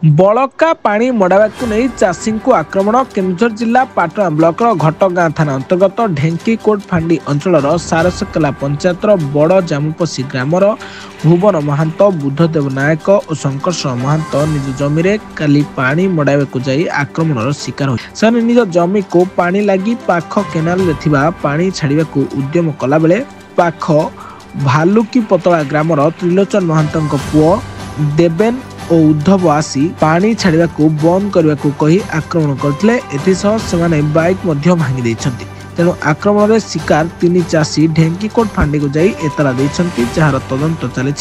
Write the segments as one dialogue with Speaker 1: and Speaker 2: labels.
Speaker 1: बलका पानी मड़ावाकू नहीं चाषी को आक्रमण केन्दुझर जिला पाटना ब्लॉक घटगाँ थाना अंतर्गत ढेंकीकोट फांडी अंचल सारसकेला पंचायत बड़ जामुपसी ग्रामर भुवन महांत बुद्धदेव नायक और शंकरशरण महांत निज जमी रे काली पानी मड़ावाकू जाई आक्रमण शिकार हो निज जमी को पानी लगी पाख केनाल रे थिबा पानी छाड़िबाकू उद्यम कला बेले पाख भालुकी पतला ग्रामर त्रिलोचन महांत पुओ देवेन और उद्धव आसी पानी छाड़ा बंद करने को कही आक्रमण करते एथिसह से बाइक भांगी देइछन्ति। तेणु आक्रमण रे शिकार तीन चाषी ढेंकीकोट फांडी को जाई एतला देइछन्ति जार तदंत चली।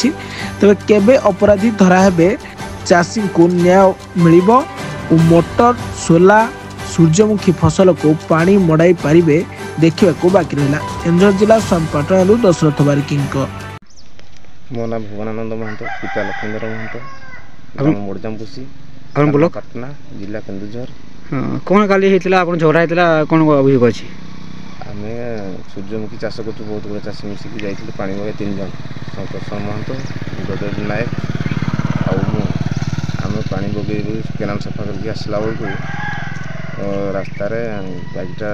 Speaker 1: तेबे केबे अपराधी धरा हेबे चाषी को न्याय मिलिबो और मोटर सोला सूर्यमुखी फसल को पानी मड़ाई पारिबे देखिबा को बाकी रहला। केन्दुझर जिला पाटना दशरथ बारिकी
Speaker 2: मो ना भुवनानंद महंत पिता लक्ष्मीधर महंत मोड़जामपुसी पाटना जिला केन्दुझर।
Speaker 3: कौन काली झगड़ा होता कौन अभियोग अच्छी
Speaker 2: आम सूर्यमुखी चाष कर बहुत गुड़ा चाषी मिसिकी जाइए पानी मगे 3 जन शंकरशरण महंत बुद्धदेव नायक आम पानी बगे केनाल सफा करके आसला बेलू रास्तार बाइकटा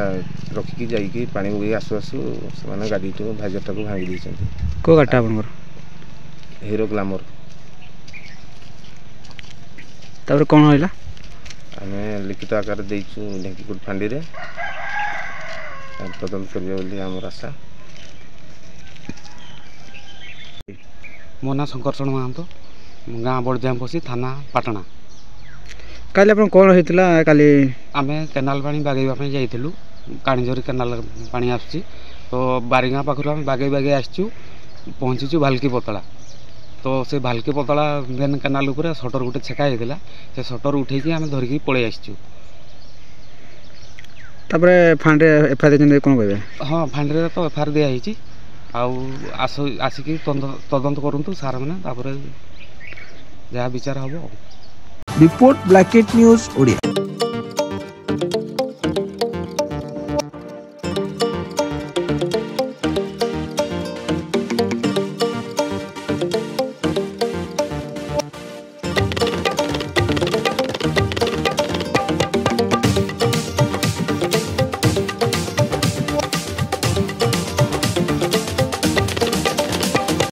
Speaker 2: रखिकी जाइए पानी बगे आसु आसु से गाड़ी भाइजरटा को भांगी देते।
Speaker 3: कौ गाड़टा आप
Speaker 2: हीरो ग्लामर
Speaker 3: तापर कौन होइला
Speaker 2: आम लिखित आकार देचु ढेंकीकोट फांडी रे तदंत करिया बोली हमर आशा।
Speaker 4: मो ना शंकरशरण महंत गाँ बड़जामपसी थाना पाटना।
Speaker 3: काली आप कौन होता काली
Speaker 4: आम केनाल पानी बागेवा जाइलु काणीझरी केनाल पानी आसुची तो बारीगाँ पाखु आम बागे बागे आसचु पहुँचीचु भालकी पतला तो से भालकी पतला मेन केनाल उपर सटर गोटे छेका होता से सटर उठे आम धरिकी पलि आसचु।
Speaker 3: फांडे एफआईआर कौन कहे
Speaker 4: हाँ फांडे तो एफआईआर दिखाई आसिक तदंत करूँ सार मैंने जहाँ विचार हम।
Speaker 1: रिपोर्ट ब्लैकेट न्यूज ओडिया।